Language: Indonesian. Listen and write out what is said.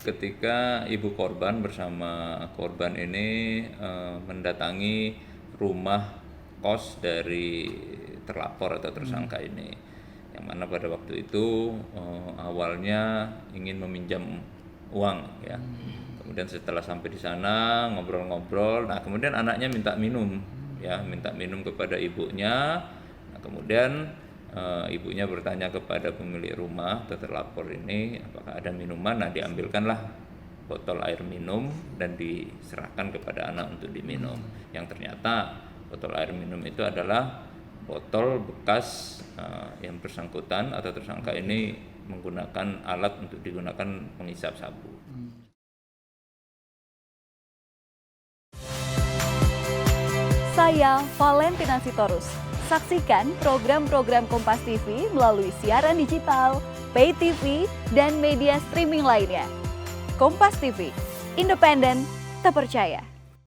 ketika ibu korban bersama korban ini mendatangi rumah kos dari terlapor atau tersangka ini, yang mana pada waktu itu awalnya ingin meminjam uang ya. Kemudian setelah sampai di sana ngobrol-ngobrol, nah kemudian anaknya minta minum ya, minta minum kepada ibunya. Nah, kemudian ibunya bertanya kepada pemilik rumah atau terlapor ini apakah ada minuman. Nah, diambilkanlah botol air minum dan diserahkan kepada anak untuk diminum. Yang ternyata botol air minum itu adalah botol bekas yang bersangkutan atau tersangka ini menggunakan alat untuk digunakan menghisap sabu. Saya Valentina Sitorus. Saksikan program-program Kompas TV melalui siaran digital, pay TV, dan media streaming lainnya. Kompas TV, independen, terpercaya.